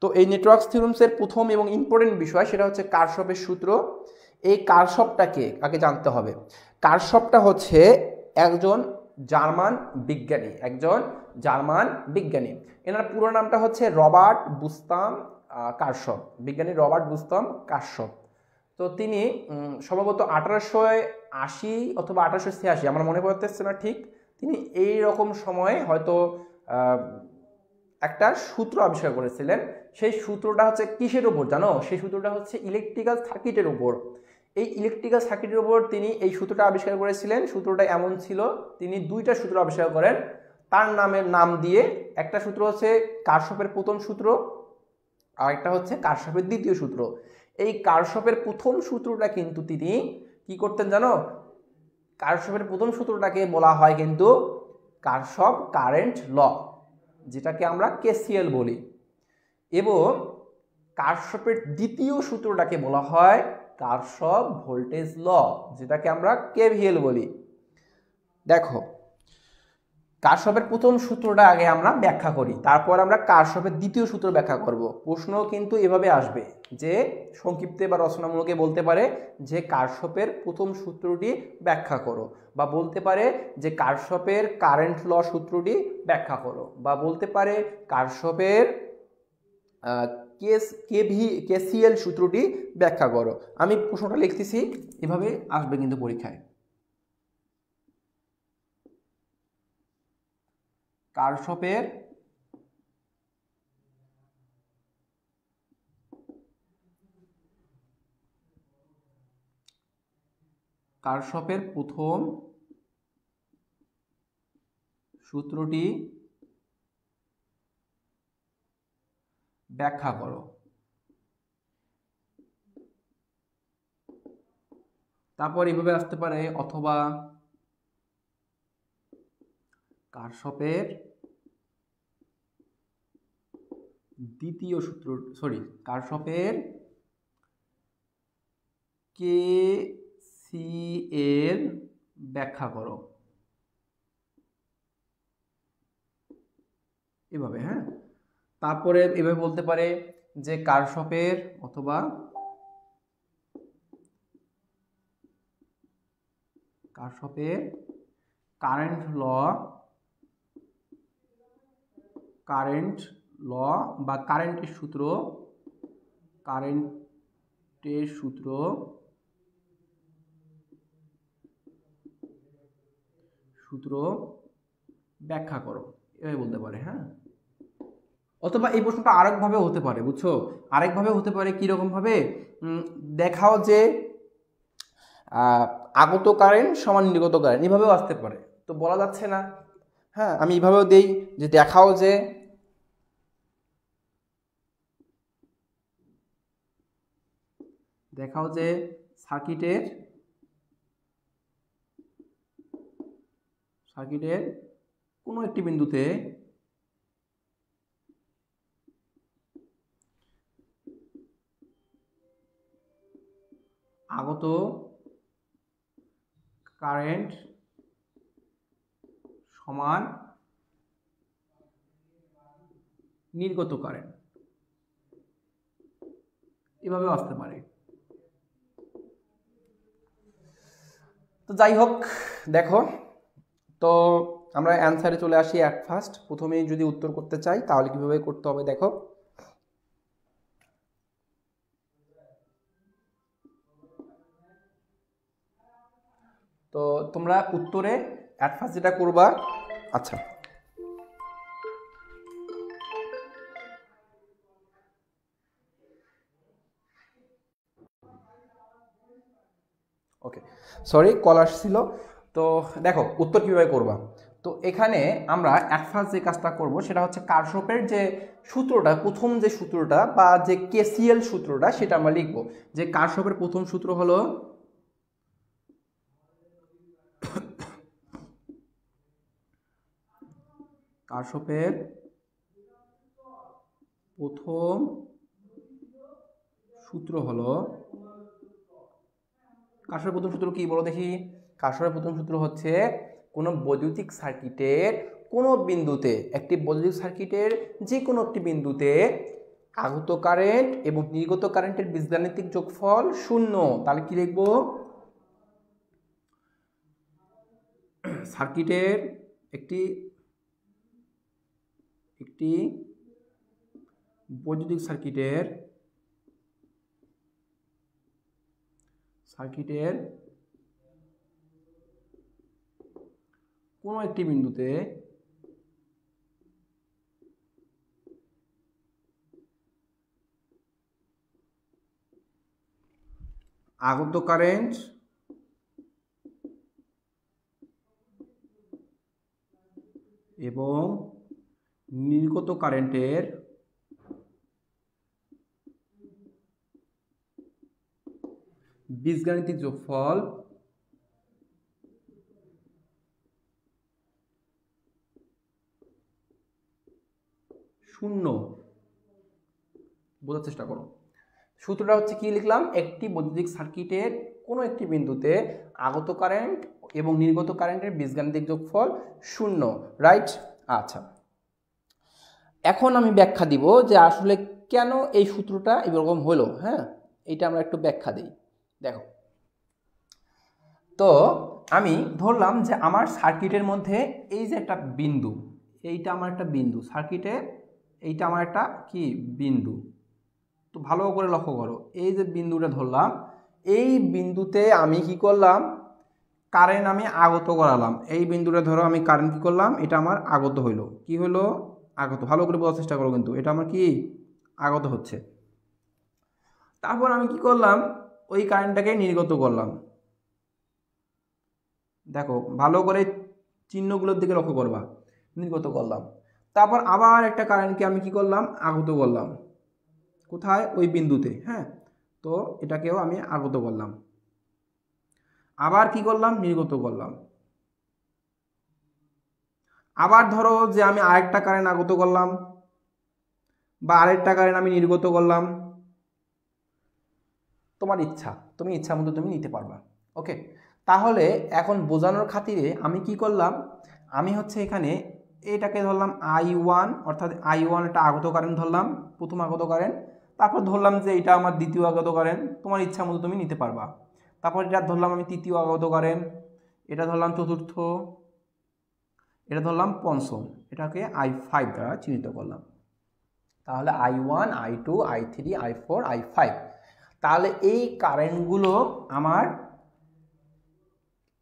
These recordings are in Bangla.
তো এই নেটওয়ার্কস থিওরেমসের প্রথম এবং ইম্পর্টেন্ট বিষয় সেটা হচ্ছে কারশফের সূত্র। এই কারশফটাকে আগে জানতে হবে। কারশফটা হচ্ছে একজন জার্মান বিজ্ঞানী। এনার পুরো নামটা হচ্ছে রবার্ট বুস্তাম কারশফ, বিজ্ঞানী রবার্ট বুস্তাম কারশফ। তো তিনি সম্ভবত 1880 অথবা 1886, আমার মনে পড়তেছে না ঠিক, তিনি এই রকম সময়ে হয়তো একটা সূত্র আবিষ্কার করেছিলেন। সেই সূত্রটা হচ্ছে কিসের উপর জানো? সেই সূত্রটা হচ্ছে ইলেকট্রিক্যাল সার্কিটের উপর। এই ইলেকট্রিক্যাল সার্কিটের উপর তিনি এই সূত্রটা আবিষ্কার করেছিলেন। সূত্রটা এমন ছিল, তিনি দুইটা সূত্র আবিষ্কার করেন তার নাম দিয়ে। একটা সূত্র হচ্ছে কারশফের প্রথম সূত্র, আর একটা হচ্ছে কারশফের দ্বিতীয় সূত্র। এই কারশফের প্রথম সূত্রটা কিন্তু তিনি কি করতেন জানো? কারশফের প্রথম সূত্রটাকে বলা হয় কিন্তু কারশফ কারেন্ট ল, যেটাকে আমরা কেসিএল বলি। এবং কারশফের দ্বিতীয় সূত্রটাকে বলা হয় কারশফ ভোল্টেজ ল, যেটাকে আমরা কেভিএল বলি। দেখো, কারশফের প্রথম সূত্রটা আগে আমরা ব্যাখ্যা করি, তারপর আমরা কারশফের দ্বিতীয় সূত্র ব্যাখ্যা করব। প্রশ্ন কিন্তু এভাবে আসবে যে সংক্ষিপ্তে বা রচনামূলকে বলতে পারে যে কারশফের প্রথম সূত্রটি ব্যাখ্যা করো, বা বলতে পারে যে কারশফের কারেন্ট ল সূত্রটি ব্যাখ্যা করো, বা বলতে পারে কারশফের কেসিএল সূত্রটি ব্যাখ্যা করো। আমি প্রশ্নটা লিখতেছি, এভাবে আসবে কিন্তু পরীক্ষায়। কারশফের প্রথম সূত্রটি ব্যাখ্যা করো। তারপর এভাবে আসতে পারে, অথবা কারশফের দ্বিতীয় সূত্র, কারশফের কেসিএল ব্যাখ্যা করো, এভাবে। হ্যাঁ, তারপরে এভাবে বলতে পারে যে কারশফের অথবা কারশফের কারেন্ট ল বা কারেন্টের সূত্র ব্যাখ্যা করো, এভাবে বলতে পারে। হ্যাঁ, অথবা এই প্রশ্নটা আরেকভাবে হতে পারে, বুঝছো? আরেকভাবে হতে পারে, কিরকম ভাবে? দেখাও যে আগত কারেন্ট সমান নির্গত কারেন্ট, এভাবেও আসতে পারে। তো বলা যাচ্ছে না। হ্যাঁ, আমি এভাবেও দেই যে দেখাও যে সার্কিটের কোনো একটি বিন্দুতে আগত কারেন্ট সমান নির্গত কারেন্ট, এভাবেও আসতে পারে। তো যাই হোক, দেখো, তো আমরা অ্যান্সারে চলে আসি। অ্যাট ফার্স্ট প্রথমেই যদি উত্তর করতে চাই তাহলে কিভাবে করতে হবে, দেখো। তো তোমরা উত্তরে অ্যাট ফার্স্ট যেটা করবা, আচ্ছা, ওকে, সরি, কল আসছিল। তো দেখো উত্তর কিভাবে করবা। তো এখানে আমরা অ্যাট ফার্স্ট যে কাজটা করব সেটা হচ্ছে কারশফের যে সূত্রটা, প্রথম যে সূত্রটা বা যে কেসিএল সূত্রটা, সেটা আমরা লিখব। যে কারশফের প্রথম সূত্র হলো কারশফের প্রথম সূত্র কি বলো দেখি? কারশফের প্রথম সূত্র হচ্ছে কোনো বৈদ্যুতিক সার্কিটের কোনো বিন্দুতে, একটি বৈদ্যুতিক সার্কিটের যে কোনো একটি বিন্দুতে আগত কারেন্ট এবং নির্গত কারেন্টের বীজগাণিতিক যোগফল 0। তাহলে কি লিখব? সার্কিটের একটি বৈদ্যুতিক সার্কিটের কোনো একটি বিন্দুতে আগত কারেন্ট এবং নির্গত কারেন্টের বীজগাণিতিক যোগফল 0। বোঝার চেষ্টা করো। সূত্রটা হচ্ছে কি লিখলাম? একটি বৈদ্যুতিক সার্কিটের কোনো একটি বিন্দুতে আগত কারেন্ট এবং নির্গত কারেন্টের বীজগাণিতিক যোগফল 0, রাইট? আচ্ছা, এখন আমি ব্যাখ্যা দিব যে আসলে কেন এই সূত্রটা এরকম হলো। হ্যাঁ, এইটা আমরা একটু ব্যাখ্যা দিই। দেখো, তো আমি ধরলাম যে আমার সার্কিটের মধ্যে এই যে একটা বিন্দু, এইটা আমার একটা বিন্দু সার্কিটে, এইটা আমার একটা কি বিন্দু। তো ভালো করে লক্ষ্য করো, এই যে বিন্দুটা ধরলাম, এই বিন্দুতে আমি কি করলাম? কারেন্ট আমি আগত করালাম। এই বিন্দুটা ধরো আমি কারেন্ট কি করলাম? এটা আমার আগত হইলো। কি হলো? আগত। ভালো করে বোঝার চেষ্টা করো, কিন্তু এটা আমার কি আগত হচ্ছে। তারপর আমি কি করলাম? ওই কারেন্টটাকে নির্গত করলাম। দেখো ভালো করে চিহ্নগুলোর দিকে লক্ষ্য করবা। নির্গত করলাম। তারপর আবার একটা কারেন্টকে আমি কি করলাম? আগত করলাম। কোথায়? ওই বিন্দুতে। হ্যাঁ, তো এটাকেও আমি আগত করলাম। আবার কি করলাম? নির্গত করলাম। আবার ধরো যে আমি আরেকটা কারেন্ট আগত করলাম বা আরেকটা কারেন্ট আমি নির্গত করলাম। তোমার ইচ্ছা, তুমি ইচ্ছা মতো তুমি নিতে পারবা। ওকে, তাহলে এখন বোঝানোর খাতিরে আমি কি করলাম? আমি হচ্ছে এখানে এটাকে ধরলাম I1, অর্থাৎ I1 একটা আগত কারেন্ট ধরলাম, প্রথম আগত কারেন্ট। তারপর ধরলাম যে এটা আমার দ্বিতীয় আগত কারেন্ট, তোমার ইচ্ছা মতো তুমি নিতে পারবা। তারপর এটা ধরলাম আমি তৃতীয় আগত কারেন্ট, এটা ধরলাম চতুর্থ, এটা ধরলাম পঞ্চম, এটাকে I5 দ্বারা চিহ্নিত করলাম। তাহলে I1, I2, I3, I4, I5। তাহলে এই কারেন্টগুলো আমার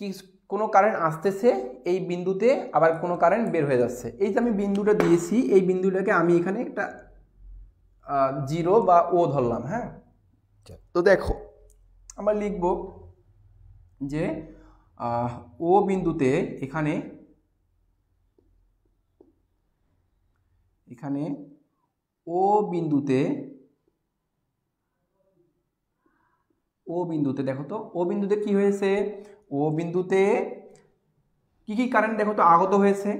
কি, কোনো কারেন্ট আসতেছে এই বিন্দুতে, আবার কোনো কারেন্ট বের হয়ে যাচ্ছে। এই যে আমি বিন্দুটা দিয়েছি, এই বিন্দুটাকে আমি এখানে একটা 0 বা O ধরলাম। হ্যাঁ, তো দেখো আমরা লিখব যে ও বিন্দুতে এখানে ও বিন্দুতে দেখো তো ও বিন্দুতে কি হয়েছে? ও বিন্দুতে কি কি কারেন্ট দেখো তো আগত হয়েছে?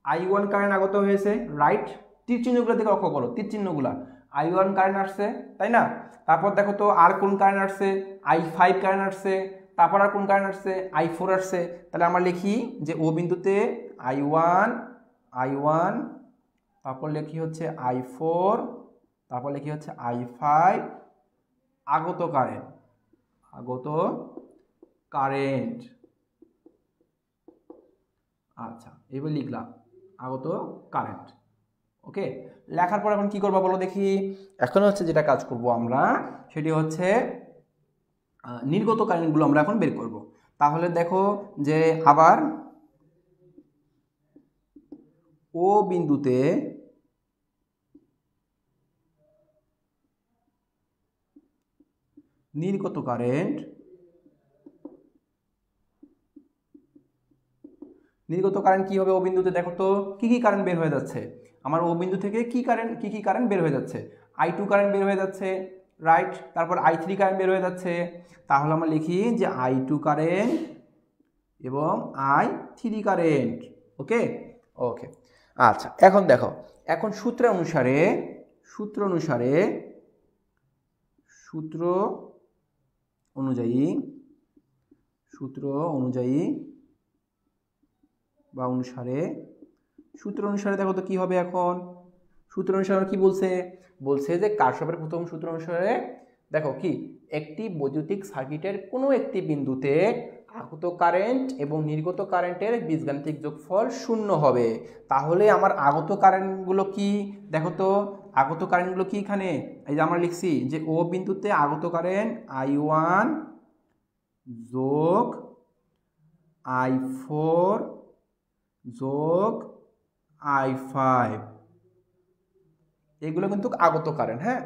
I1 কারেন্ট আগত হয়েছে, রাইট? তীর চিহ্নগুলো দিকে লক্ষ্য করো, তীর চিহ্নগুলা। I1 কারেন্ট আসছে, তাই না? তারপর দেখো তো আর কোন কারেন্ট আসছে? I5 কারেন্ট আসছে। তারপর আর কোন কারেন্ট আসছে? I4 আসছে। তাহলে আমরা লিখি যে ও বিন্দুতে I1, তারপর লিখি হচ্ছে I4, তারপর লিখি হচ্ছে I5 আগত কারেন্ট। আচ্ছা, এবার লিখলাম আগত কারেন্ট। ওকে, লেখার পর এখন কি করবো বলো দেখি? এখন হচ্ছে যেটা কাজ করব আমরা, সেটি হচ্ছে নির্গত কারেন্টগুলো আমরা এখন বের করব। তাহলে দেখো যে আবার ও বিন্দুতে নির্গত কারেন্ট কি হবে? ও বিন্দুতে দেখো তো কি কি কারেন্ট বের হয়ে যাচ্ছে। আমার ও বিন্দু থেকে কি কারেন্ট বের হয়ে যাচ্ছে? I2 কারেন্ট বের হয়ে যাচ্ছে, রাইট? তারপর I3 কারেন্ট বের হয়ে যাচ্ছে। তাহলে আমরা লিখি যে I2 কারেন্ট এবং I3 কারেন্ট। ওকে, আচ্ছা, এখন দেখো, এখন সূত্র অনুসারে দেখো তো কি হবে এখন? সূত্র অনুসারে কি বলছে, বলছে যে কারশফের প্রথম সূত্র অনুসারে দেখো কি, একটি বৈদ্যুতিক সার্কিটের কোনো একটি বিন্দুতে আগত কারেন্ট এবং নির্গত কারেন্টের বীজগাণিতিক যোগফল শূন্য হবে। তাহলে আমার আগত কারেন্টগুলো কি দেখো তো, আগত কারেন্টগুলো কি এখানে এই যে আমরা লিখছি যে ও বিন্দুতে আগত কারেন্ট I1 যোগ I4 যোগ I5, এগুলো কিন্তু আগত কারেন্ট। হ্যাঁ,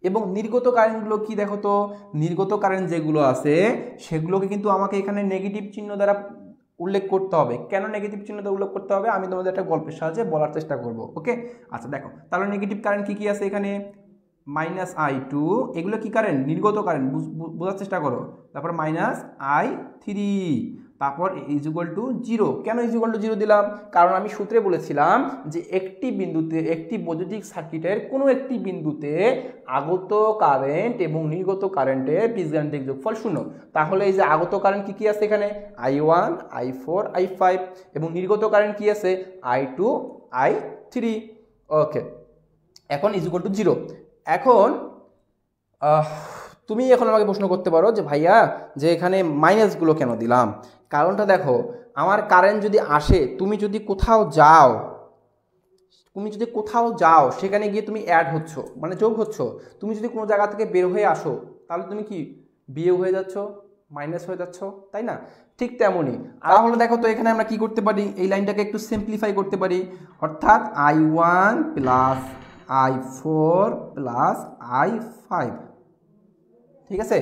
এবং নির্গত কারেন্টগুলো কি দেখো তো, নির্গত কারেন্ট যেগুলো আছে সেগুলোকে কিন্তু আমাকে এখানে নেগেটিভ চিহ্ন দ্বারা উল্লেখ করতে হবে। কেন নেগেটিভ চিহ্ন দ্বারা উল্লেখ করতে হবে আমি তোমাদের একটা গল্পের সাহায্যে বলার চেষ্টা করব। ওকে, আচ্ছা দেখো তাহলে নেগেটিভ কারেন্ট কি কি আছে এখানে, -I2, এগুলো কি কারেন্ট, নির্গত কারেন্ট, বোঝার চেষ্টা করো। তারপর -I3, তারপর =0। কেন =0 দিলাম, কারণ আমি সূত্রে বলেছিলাম যে একটি বিন্দুতে, একটি বৈদ্যুতিক সার্কিটের কোনো একটি বিন্দুতে আগত কারেন্ট এবং নির্গত কারেন্টের বীজগাণিতিক যোগফল 0। তাহলে এই যে আগত কারেন্ট কি কি আছে এখানে, I1 I4 I5, এবং নির্গত কারেন্ট কি আছে I2 I3। ওকে, এখন =0। এখন তুমি এখন আমাকে প্রশ্ন করতে পারো যে ভাইয়া যে এখানে মাইনাসগুলো কেন দিলাম। কারণটা দেখো, আমার কারেন্ট যদি আসে, তুমি যদি কোথাও যাও সেখানে গিয়ে তুমি অ্যাড হচ্ছ, মানে যোগ হচ্ছ। তুমি যদি কোনো জায়গা থেকে বের হয়ে আসো তাহলে তুমি কি বিয়োগ হয়ে যাচ্ছ, মাইনাস হয়ে যাচ্ছ, তাই না? ঠিক তেমনই। তাহলে দেখো তো এখানে আমরা কি করতে পারি, এই লাইনটাকে একটু সিম্পলিফাই করতে পারি, অর্থাৎ I1 plus I4 plus I5, ঠিক আছে?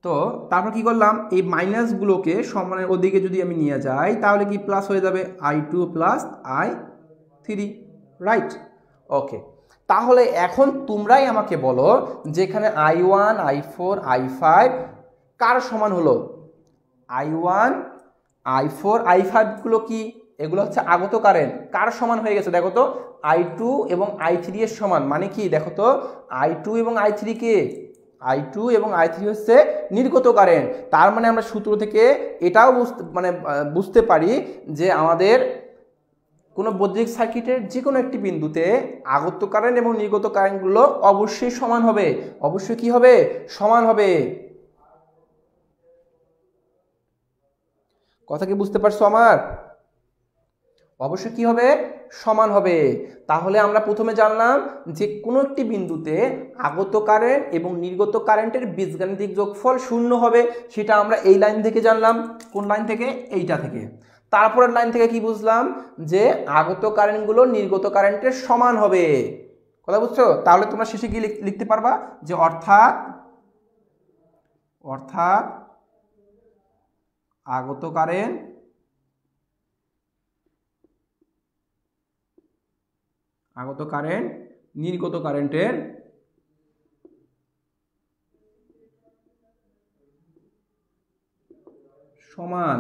তো তারপর কি করলাম, এই মাইনাসগুলোকে সমানের ওদিকে যদি আমি নিয়ে যাই তাহলে কি প্লাস হয়ে যাবে I2 প্লাস I3, রাইট? ওকে, তাহলে এখন তোমরাই আমাকে বলো যে এখানে I1 I4 I5 কার সমান হলো? I1 I4 I5 গুলো কি, এগুলো হচ্ছে আগত কারেন্ট, কার সমান হয়ে গেছে দেখো তো, I2 এবং I3 এর সমান। মানে কি দেখো তো, I2 এবং I3 কে, I2 এবং I3 হচ্ছে নির্গত কারেন্ট। তার মানে আমরা সূত্র থেকে এটাও বুঝতে পারি যে আমাদের কোনো বৈদ্যুতিক সার্কিটের যে কোনো একটি বিন্দুতে আগত কারেন্ট এবং নির্গত কারেন্টগুলো অবশ্যই সমান হবে। অবশ্যই কি হবে, সমান হবে। কথা কি বুঝতে পারছো আমার? অবশ্যই কি হবে, সমান হবে। তাহলে আমরা প্রথমে জানলাম যে কোনো একটি বিন্দুতে আগত কারেন্ট এবং নির্গত কারেন্টের বীজগাণিতিক যোগফল 0 হবে, সেটা আমরা এই লাইন থেকে জানলাম। কোন লাইন থেকে? এইটা থেকে। তারপরের লাইন থেকে কি বুঝলাম, যে আগত কারেন্টগুলো নির্গত কারেন্টের সমান হবে। কথা বুঝছো? তাহলে তোমরা শেষে কি লিখতে পারবা, যে অর্থাৎ আগত কারেন্ট নির্গত কারেন্টের সমান,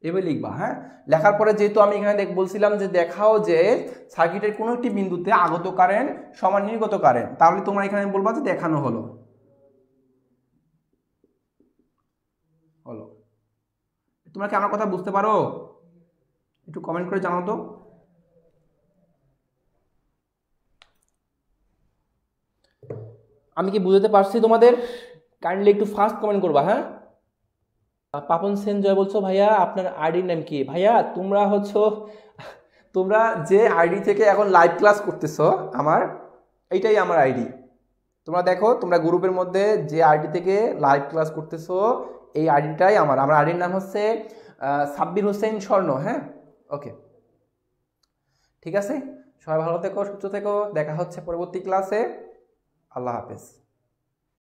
এভাবে লিখবা। হ্যাঁ, লেখার পরে যেহেতু আমি এখানে বলছিলাম যে দেখাও যে সার্কিটের কোনো একটি বিন্দুতে আগত কারেন্ট সমান নির্গত কারেন্ট, তাহলে তোমরা এখানে বলবা যে দেখানো হলো। তোমরা কি আমার কথা বুঝতে পারো? একটু কমেন্ট করে জানাও তো। আমি কি বুঝতে পারছি তোমাদের? কাইন্ডলি একটু ফাস্ট কমেন্ট করবা। হ্যাঁ, পাপন সেন জয় বলছো ভাইয়া আপনার আইডির নাম কি? ভাইয়া তোমরা যে আইডি থেকে এখন লাইভ ক্লাস করতেছো, এইটাই আমার আইডি। তোমরা দেখো, তোমরা গ্রুপের মধ্যে যে আইডি থেকে লাইভ ক্লাস করতেছো এই আইডিটাই আমার আইডির নাম হচ্ছে সাব্বির হোসেন স্বর্ণ। হ্যাঁ, ওকে, ঠিক আছে। সবাই ভালো থেকো, সুস্থ থেকো। দেখা হচ্ছে পরবর্তী ক্লাসে। আল্লাহ হাফেজ।